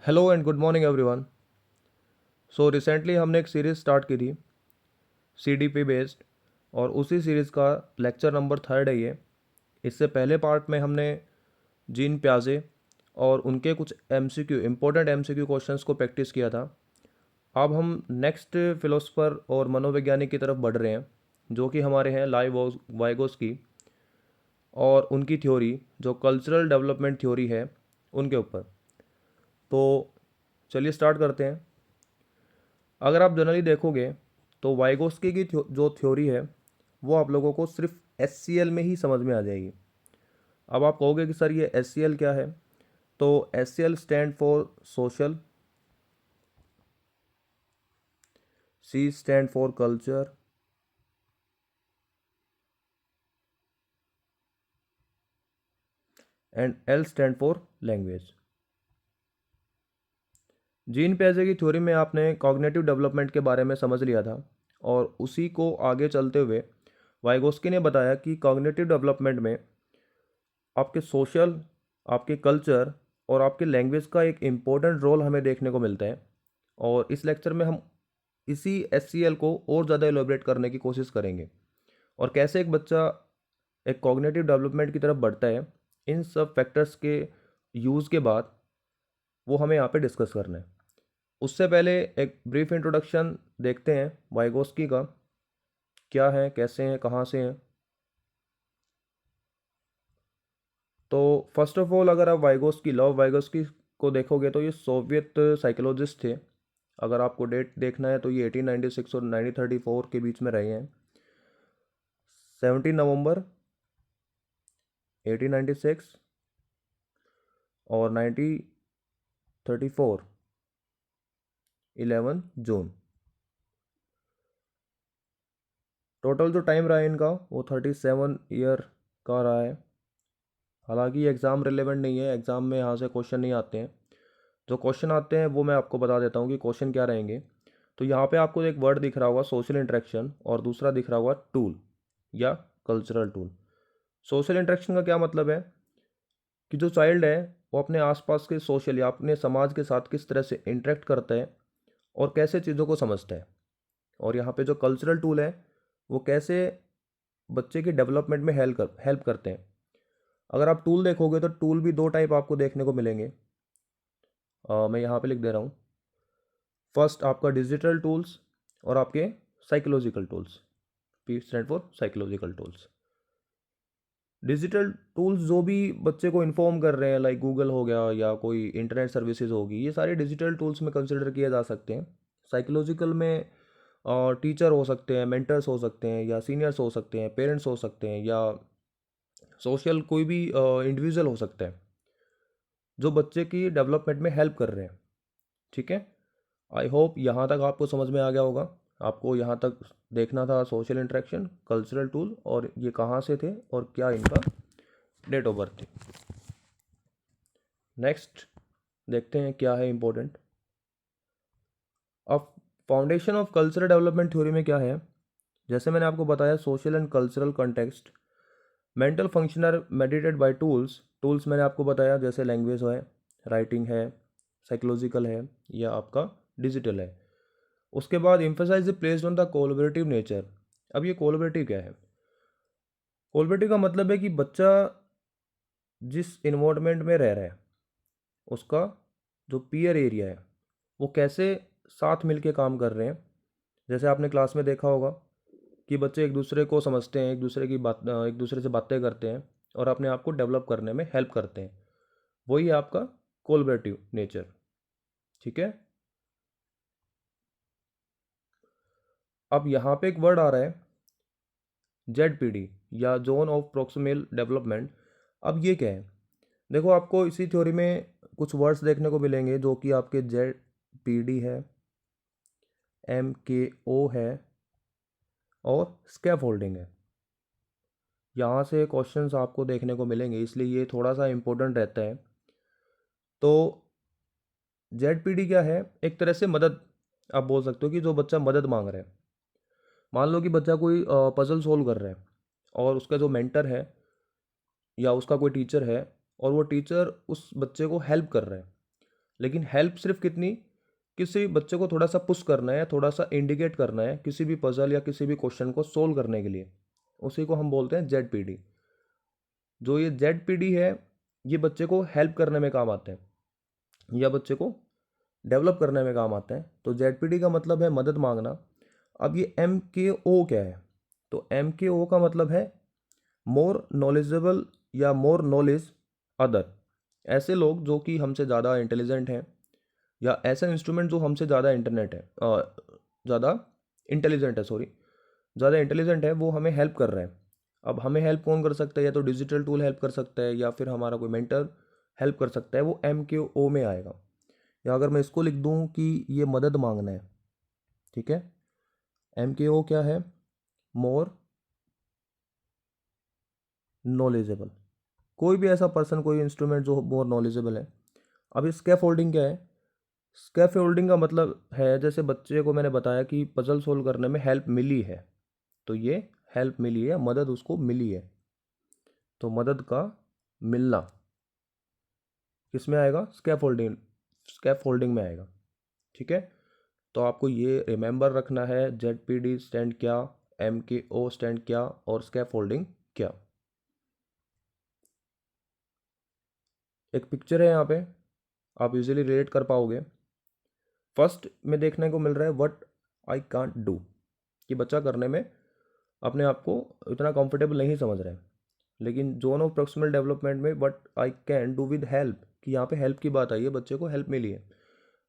Hello and good morning everyone. So recently हमने एक series start की थी सीडीपी बेस्ड, और उसी सीरीज़ का लेक्चर नंबर थर्ड है ये। इससे पहले पार्ट में हमने जीन प्याजे और उनके कुछ एमसीक्यू इंपॉर्टेंट एमसीक्यू क्वेश्चंस को प्रैक्टिस किया था। अब हम नेक्स्ट फिलोसफर और मनोवैज्ञानिक की तरफ बढ़ रहे हैं, जो कि हमारे हैं वाइगोस्की और उनकी थ्योरी जो कल्चरल डेवलपमेंट थ्योरी है उनके ऊपर। तो चलिए स्टार्ट करते हैं। अगर आप जनरली देखोगे तो वाइगोस्की की जो थ्योरी है वो आप लोगों को सिर्फ एस में ही समझ में आ जाएगी। अब आप कहोगे कि सर ये एस क्या है, तो S stand for social, C stand for culture and L stand for language. Jean पियाजे की थ्योरी में आपने कॉग्निटिव डेवलपमेंट के बारे में समझ लिया था, और उसी को आगे चलते हुए वाइगोस्की ने बताया कि कॉग्निटिव डेवलपमेंट में आपके सोशल, आपके कल्चर और आपके लैंग्वेज का एक इम्पोर्टेंट रोल हमें देखने को मिलता है। और इस लेक्चर में हम इसी एस को और ज़्यादा एलोबरेट करने की कोशिश करेंगे, और कैसे एक बच्चा एक कॉग्निटिव डेवलपमेंट की तरफ बढ़ता है, इन सब फैक्टर्स के यूज़ के बाद वो हमें यहाँ पे डिस्कस करना है। उससे पहले एक ब्रीफ इंट्रोडक्शन देखते हैं वाइगोस्की का, क्या है, कैसे हैं, कहाँ से हैं। तो फर्स्ट ऑफ ऑल अगर आप वाइगोस्की, लव वाइगोस्की को देखोगे तो ये सोवियत साइकोलॉजिस्ट थे। अगर आपको डेट देखना है तो ये 1896 और 1934 के बीच में रहे हैं। 17 नवंबर 1896 और 1934 11 जून। टोटल जो टाइम रहा है इनका वो 37 ईयर का रहा है। हालांकि ये एग्ज़ाम रिलेवेंट नहीं है, एग्ज़ाम में यहाँ से क्वेश्चन नहीं आते हैं। जो क्वेश्चन आते हैं वो मैं आपको बता देता हूँ कि क्वेश्चन क्या रहेंगे। तो यहाँ पे आपको एक वर्ड दिख रहा होगा सोशल इंटरेक्शन, और दूसरा दिख रहा होगा टूल या कल्चरल टूल। सोशल इंटरेक्शन का क्या मतलब है कि जो चाइल्ड है वो अपने आसपास के सोशल या अपने समाज के साथ किस तरह से इंटरेक्ट करता है और कैसे चीज़ों को समझता है। और यहाँ पे जो कल्चरल टूल है वो कैसे बच्चे की डेवलपमेंट में हेल्प करते हैं। अगर आप टूल देखोगे तो टूल भी दो टाइप आपको देखने को मिलेंगे। मैं यहाँ पे लिख दे रहा हूँ। फर्स्ट आपका डिजिटल टूल्स और आपके psychological tools. P stand for psychological tools. Digital tools जो भी बच्चे को इन्फॉर्म कर रहे हैं, लाइक गूगल हो गया या कोई इंटरनेट सर्विसेज होगी, ये सारे डिजिटल टूल्स में कंसिडर किए जा सकते हैं। साइकोलॉजिकल में टीचर हो सकते हैं, मेंटर्स हो सकते हैं, या सीनियर्स हो सकते हैं, पेरेंट्स हो सकते हैं, या सोशल कोई भी इंडिविजुअल हो सकता है जो बच्चे की डेवलपमेंट में हेल्प कर रहे हैं। ठीक है, आई होप यहाँ तक आपको समझ में आ गया होगा। आपको यहाँ तक देखना था सोशल इंटरेक्शन, कल्चरल टूल, और ये कहाँ से थे और क्या इनका डेट ऑफ बर्थ थी। नेक्स्ट देखते हैं क्या है इम्पोर्टेंट। अब foundation of cultural development theory में क्या है, जैसे मैंने आपको बताया social and cultural context, mental function are mediated by tools. Tools मैंने आपको बताया जैसे लैंग्वेज है, राइटिंग है, साइकोलॉजिकल है, या आपका डिजिटल है। उसके बाद emphasize placed on the collaborative nature. अब ये कोलैबोरेटिव क्या है? कोलैबोरेटिव का मतलब है कि बच्चा जिस इन्वायरमेंट में रह रहा है उसका जो पीयर एरिया है वो कैसे साथ मिलके काम कर रहे हैं। जैसे आपने क्लास में देखा होगा कि बच्चे एक दूसरे को समझते हैं, एक दूसरे से बातें करते हैं और अपने आप को डेवलप करने में हेल्प करते हैं। वही है आपका कोलैबोरेटिव नेचर। ठीक है, अब यहाँ पे एक वर्ड आ रहा है ZPD या जोन ऑफ प्रोक्सिमल डेवलपमेंट। अब ये क्या है? देखो, आपको इसी थ्योरी में कुछ वर्ड्स देखने को मिलेंगे जो कि आपके ZPD है, MKO है और स्कैफोल्डिंग है। यहाँ से क्वेश्चंस आपको देखने को मिलेंगे, इसलिए ये थोड़ा सा इम्पोर्टेंट रहता है। तो ZPD क्या है? एक तरह से मदद, आप बोल सकते हो कि जो बच्चा मदद मांग रहा है। मान लो कि बच्चा कोई पजल सोल्व कर रहा है और उसका जो मेंटर है या उसका कोई टीचर है, और वो टीचर उस बच्चे को हेल्प कर रहा है, लेकिन हेल्प सिर्फ कितनी, किसी बच्चे को थोड़ा सा पुश करना है, थोड़ा सा इंडिकेट करना है किसी भी पजल या किसी भी क्वेश्चन को सोल्व करने के लिए, उसी को हम बोलते हैं ZPD। जो ये ZPD है, ये बच्चे को हेल्प करने में काम आते हैं या बच्चे को डेवलप करने में काम आते हैं। तो ZPD का मतलब है मदद मांगना। अब ये MKO क्या है? तो MKO का मतलब है मोर नॉलेजेबल या मोर नॉलेज अदर। ऐसे लोग जो कि हमसे ज़्यादा इंटेलिजेंट हैं, या ऐसा इंस्ट्रूमेंट जो हमसे ज़्यादा इंटरनेट है ज़्यादा इंटेलिजेंट है, सॉरी, ज़्यादा इंटेलिजेंट है, वो हमें हेल्प कर रहे हैं। अब हमें हेल्प कौन कर सकता है? या तो डिजिटल टूल हेल्प कर सकता है, या फिर हमारा कोई मेंटर हेल्प कर सकता है, वो MKO में आएगा। या अगर मैं इसको लिख दूं कि ये मदद मांगना है, ठीक है, MKO क्या है? More knowledgeable. कोई भी ऐसा पर्सन, कोई इंस्ट्रूमेंट जो मोर नॉलेजेबल है। अब इस स्कैफ होल्डिंग क्या है? स्कैफ होल्डिंग का मतलब है, जैसे बच्चे को मैंने बताया कि पजल सोल्व करने में हेल्प मिली है, तो ये हेल्प मिली है, मदद उसको मिली है, तो मदद का मिलना किस में आएगा? स्कैफ होल्डिंग, स्कैफ होल्डिंग में आएगा। ठीक है, तो आपको ये रिमेंबर रखना है, ZPD स्टैंड क्या, MKO स्टैंड क्या, और स्कैफ होल्डिंग क्या। एक पिक्चर है यहाँ पे, आप इजीली रिलेट कर पाओगे। फर्स्ट में देखने को मिल रहा है व्हाट आई कांट डू, कि बच्चा करने में अपने आप को इतना कंफर्टेबल नहीं समझ रहे हैं। लेकिन जोन ऑफ प्रॉक्सिमल डेवलपमेंट में what I can do with help, कि यहाँ पे हेल्प की बात आई है, बच्चे को हेल्प मिली है।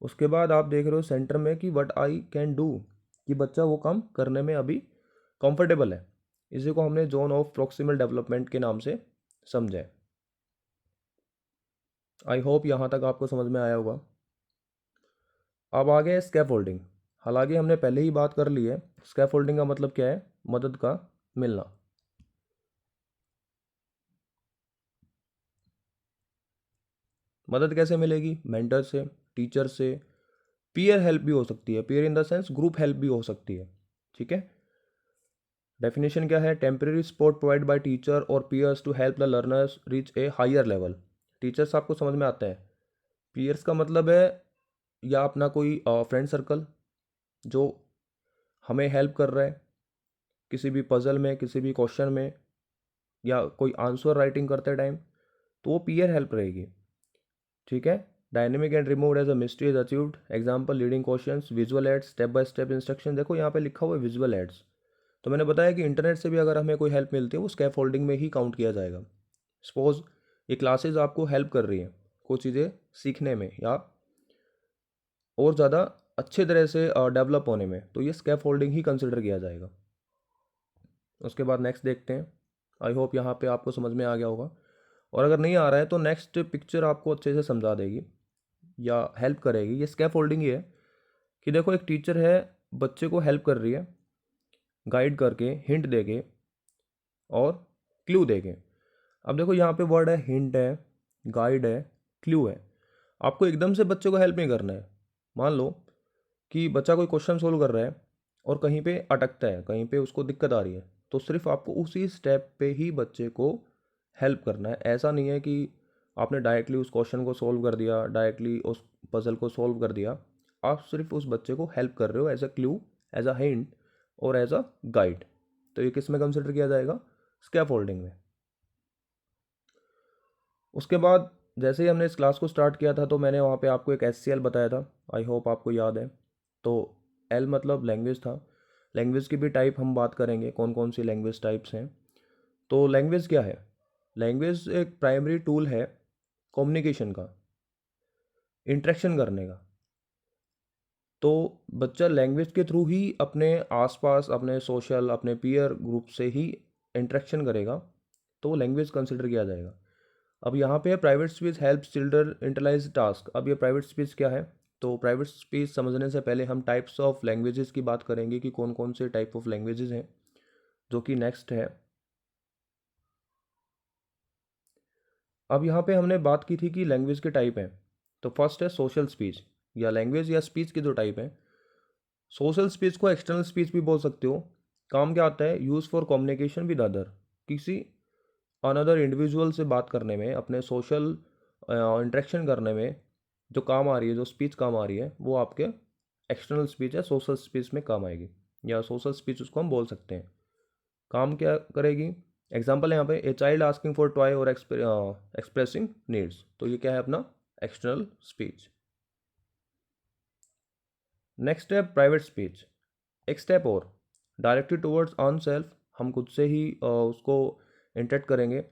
उसके बाद आप देख रहे हो सेंटर में कि व्हाट आई कैन डू, कि बच्चा वो काम करने में अभी कंफर्टेबल है। इसी को हमने जोन ऑफ प्रॉक्सिमल डेवलपमेंट के नाम से समझा है। आई होप यहाँ तक आपको समझ में आया होगा। अब आ गया स्कैफोल्डिंग। हालांकि हमने पहले ही बात कर ली है, स्कैफोल्डिंग का मतलब क्या है? मदद का मिलना। मदद कैसे मिलेगी? मेंटर से, टीचर से, पीयर हेल्प भी हो सकती है, peer in the sense group help भी हो सकती है। ठीक है, डेफिनेशन क्या है? Temporary support provide by teacher और peers to help the learners reach a higher level. Teachers आपको समझ में आता है। पीयर्स का मतलब है या अपना कोई फ्रेंड सर्कल जो हमें हेल्प कर रहा है किसी भी पजल में, किसी भी क्वेश्चन में, या कोई आंसर राइटिंग करते टाइम, तो वो पीयर हेल्प रहेगी। ठीक है, dynamic and removed as a mystery is achieved. Example leading questions, visual aids, step by step instruction. देखो यहाँ पे लिखा हुआ है विजुअल एड्स, तो मैंने बताया कि इंटरनेट से भी अगर हमें कोई हेल्प मिलती है वो स्कैफ होल्डिंग में ही काउंट किया जाएगा। सपोज ये क्लासेज आपको हेल्प कर रही हैं कुछ चीज़ें सीखने में या और ज़्यादा अच्छे तरह से डेवलप होने में, तो ये स्कैफ होल्डिंग ही कंसिडर किया जाएगा। उसके बाद नेक्स्ट देखते हैं। आई होप यहाँ पे आपको समझ में आ गया होगा, और अगर नहीं आ रहा है तो नेक्स्ट पिक्चर आपको अच्छे से समझा देगी या हेल्प करेगी। ये स्कैफ होल्डिंग ये है कि देखो एक टीचर है, बच्चे को हेल्प कर रही है, गाइड करके, हिंट देके और क्लू देके। अब देखो यहाँ पे वर्ड है हिंट है, गाइड है, क्लू है। आपको एकदम से बच्चे को हेल्प नहीं करना है। मान लो कि बच्चा कोई क्वेश्चन सोल्व कर रहा है और कहीं पे अटकता है, कहीं पे उसको दिक्कत आ रही है, तो सिर्फ आपको उसी स्टेप पे ही बच्चे को हेल्प करना है। ऐसा नहीं है कि आपने डायरेक्टली उस क्वेश्चन को सोल्व कर दिया, डायरेक्टली उस पजल को सोल्व कर दिया। आप सिर्फ उस बच्चे को हेल्प कर रहे हो as a clue, as a hint और एज अ गाइड। तो ये किस में कंसिडर किया जाएगा? स्कैफोल्डिंग में। उसके बाद जैसे ही हमने इस क्लास को स्टार्ट किया था तो मैंने वहाँ पे आपको एक SCL बताया था, आई होप आपको याद है। तो L मतलब लैंग्वेज था। लैंग्वेज की भी टाइप हम बात करेंगे, कौन कौन सी लैंग्वेज टाइप्स हैं। तो लैंग्वेज क्या है? लैंग्वेज एक प्राइमरी टूल है कम्युनिकेशन का, इंटरेक्शन करने का। तो बच्चा लैंग्वेज के थ्रू ही अपने आसपास, अपने सोशल, अपने पीयर ग्रुप से ही इंटरेक्शन करेगा, तो वो लैंग्वेज कंसिडर किया जाएगा। अब यहाँ पे private speech helps children internalise task. अब ये प्राइवेट स्पीच क्या है? तो प्राइवेट स्पीच समझने से पहले हम टाइप्स ऑफ लैंग्वेजेस की बात करेंगे कि कौन कौन से टाइप ऑफ लैंग्वेजेस हैं, जो कि नेक्स्ट है। अब यहाँ पे हमने बात की थी कि लैंग्वेज के टाइप हैं। तो फर्स्ट है सोशल स्पीच, या लैंग्वेज या स्पीच के दो टाइप हैं। सोशल स्पीच को एक्सटर्नल स्पीच भी बोल सकते हो। काम क्या आता है? Use for communication with other, किसी अनदर इंडिविजुअल से बात करने में, अपने सोशल इंटरेक्शन करने में जो काम आ रही है, जो स्पीच काम आ रही है, वो आपके एक्सटर्नल स्पीच है, सोशल स्पीच में काम आएगी, या सोशल स्पीच उसको हम बोल सकते हैं। काम क्या करेगी? एग्जाम्पल है यहाँ पे, a child asking for toy और एक्सप्रेसिंग नीड्स, तो ये क्या है अपना एक्सटर्नल स्पीच। नेक्स्ट है प्राइवेट स्पीच। एक स्टेप और, डायरेक्टेड टुवर्ड्स ऑन सेल्फ, हम खुद से ही उसको इंटरेक्ट करेंगे।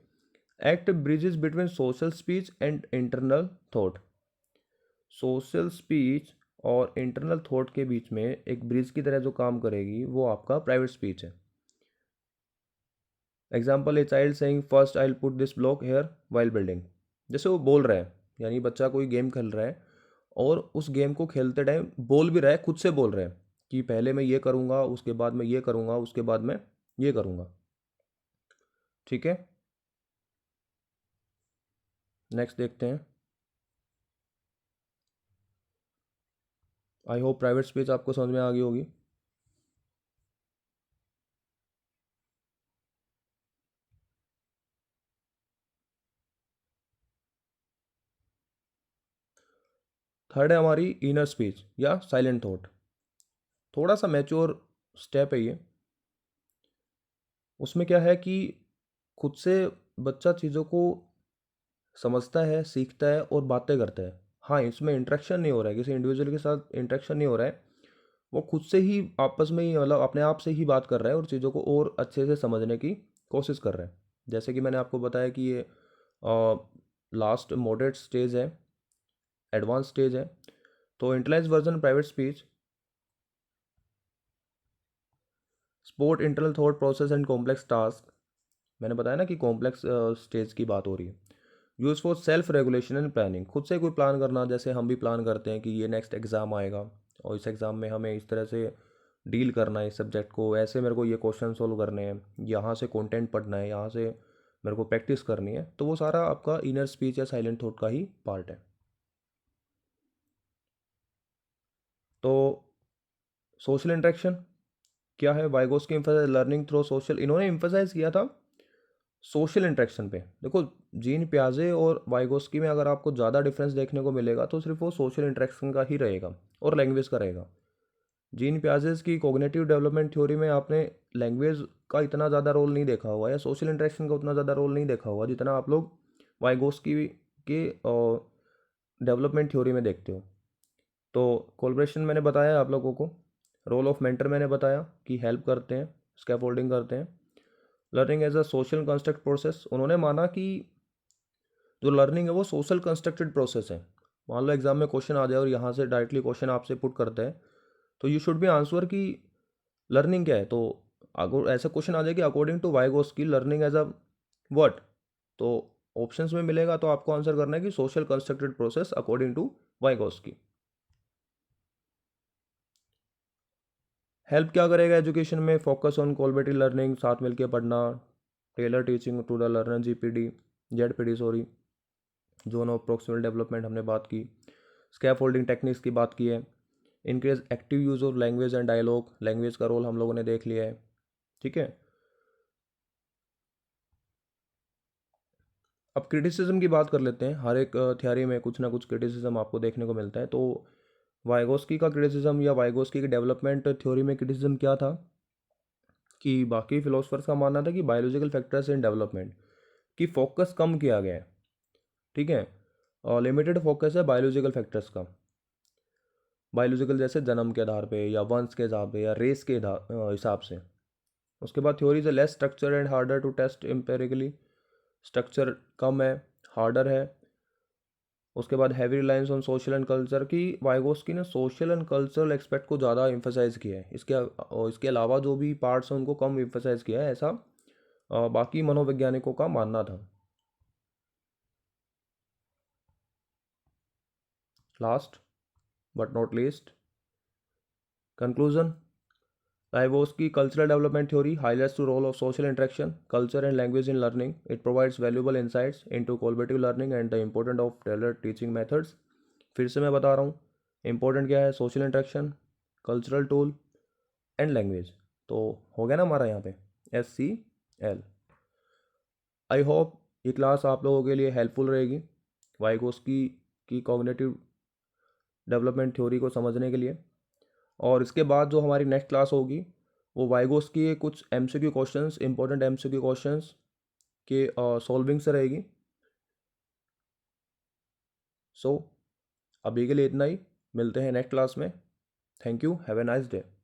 Act bridges between social speech and internal thought. Social speech और इंटरनल थॉट के बीच में एक ब्रिज की तरह जो काम करेगी वो आपका प्राइवेट स्पीच है। Example, a child saying first I will put this block here while building. जैसे वो बोल रहा है, यानी बच्चा कोई गेम खेल रहा है और उस गेम को खेलते टाइम बोल भी रहा है, खुद से बोल रहा है कि पहले मैं ये करूँगा, उसके बाद मैं ये करूँगा, उसके बाद मैं ये करूँगा। ठीक है, नेक्स्ट देखते हैं। आई होप प्राइवेट स्पीच आपको समझ में आ गई होगी। थर्ड है हमारी इनर स्पीच या साइलेंट थॉट। थोड़ा सा मैच्योर स्टेप है ये। उसमें क्या है कि खुद से बच्चा चीज़ों को समझता है, सीखता है और बातें करता है। हाँ, इसमें इंटरेक्शन नहीं हो रहा है, किसी इंडिविजुअल के साथ इंटरेक्शन नहीं हो रहा है। वो खुद से ही आपस में ही, मतलब अपने आप से ही बात कर रहा है और चीज़ों को और अच्छे से समझने की कोशिश कर रहा है। जैसे कि मैंने आपको बताया कि ये लास्ट मॉडरेट स्टेज है, एडवांस स्टेज है। तो intellect version private speech, sport internal thought process and complex task. मैंने बताया ना कि कॉम्प्लेक्स स्टेज की बात हो रही है। Use for self regulation and planning, खुद से कोई प्लान करना, जैसे हम भी प्लान करते हैं कि ये नेक्स्ट एग्ज़ाम आएगा और इस एग्ज़ाम में हमें इस तरह से डील करना है इस सब्जेक्ट को, ऐसे मेरे को ये क्वेश्चन सोल्व करने हैं, यहाँ से कंटेंट पढ़ना है, यहाँ से मेरे को प्रैक्टिस करनी है। तो वो सारा आपका इनर स्पीच या साइलेंट थॉट का ही पार्ट है। तो सोशल इंटरेक्शन क्या है? Vygotsky emphasize learning through social, इन्होंने एम्फसाइज किया था सोशल इंटरेक्शन पे। देखो, जीन पियाजे और वाइगोस्की में अगर आपको ज़्यादा डिफरेंस देखने को मिलेगा तो सिर्फ वो सोशल इंटरेक्शन का ही रहेगा और लैंग्वेज का रहेगा। जीन पियाजेस की कॉग्निटिव डेवलपमेंट थ्योरी में आपने लैंग्वेज का इतना ज़्यादा रोल नहीं देखा हुआ या सोशल इंटरेक्शन का उतना ज़्यादा रोल नहीं देखा हुआ जितना आप लोग वाइगोस्की के डेवलपमेंट थ्योरी में देखते हो। तो कोलब्रेशन मैंने बताया आप लोगों को, रोल ऑफ मेंटर मैंने बताया कि हेल्प करते हैं, स्कैफोल्डिंग करते हैं। Learning as a social construct process, उन्होंने माना कि जो लर्निंग है वो सोशल कंस्ट्रक्टेड प्रोसेस है। मान लो एग्जाम में क्वेश्चन आ जाए और यहाँ से डायरेक्टली क्वेश्चन आपसे पुट करते हैं, तो यू शुड बी आंसर कि लर्निंग क्या है। तो अगर ऐसा क्वेश्चन आ जाए कि according to Vygotsky learning as a what, तो ऑप्शंस में मिलेगा तो आपको आंसर करना है कि social constructed process according to Vygotsky. Help क्या करेगा एजुकेशन में? फोकस ऑन कोलबेटी लर्निंग, साथ मिलके पढ़ना, tailor teaching to the learner, GPD, ZPD sorry, zone of proximal development हमने बात की, स्कैफोल्डिंग टेक्निक्स की बात की है, increase active use of language and dialogue, language का रोल हम लोगों ने देख लिया है। ठीक है, अब क्रिटिसिज्म की बात कर लेते हैं। हर एक थ्योरी में कुछ ना कुछ क्रिटिसिज्म आपको देखने को मिलता है। तो वाइगोस्की का क्रिटिसिज्म या वाइगोस्की की डेवलपमेंट थ्योरी में क्रिटिसिज्म क्या था कि बाकी फिलोसफर्स का मानना था कि बायोलॉजिकल फैक्टर्स इन डेवलपमेंट की फोकस कम किया गया है। ठीक है, और लिमिटेड फोकस है बायोलॉजिकल फैक्टर्स का। बायोलॉजिकल जैसे जन्म के आधार पे या वंश के हिसाब पे या रेस के हिसाब से। उसके बाद थ्योरीज है less structure and harder to test empirically, structure कम है, हार्डर है। उसके बाद heavy reliance on social and culture, की वाइगोस्की ने सोशल एंड कल्चरल एक्सपेक्ट को ज़्यादा एम्फेसाइज किया है, इसके अलावा जो भी पार्ट्स हैं उनको कम एम्फेसाइज किया है, ऐसा बाकी मनोवैज्ञानिकों का मानना था। Last but not least, conclusion, Vygotsky cultural development theory highlights the role of social interaction, culture, and language in learning. It provides valuable insights into collaborative learning and the importance of tailored teaching methods. फिर से मैं बता रहा हूँ, important क्या है? Social interaction, cultural tool and language. तो हो गया ना हमारा यहाँ पे SCL। आई होप ये क्लास आप लोगों के लिए हेल्पफुल रहेगी। वाइगोस्की की कॉग्निटिव डेवलपमेंट थ्योरी को समझने के लिए। और इसके बाद जो हमारी नेक्स्ट क्लास होगी वो वाइगोस की कुछ MCQ questions, important MCQ questions के सॉल्विंग से रहेगी। सो अभी के लिए इतना ही, मिलते हैं नेक्स्ट क्लास में। Thank you, have a nice day.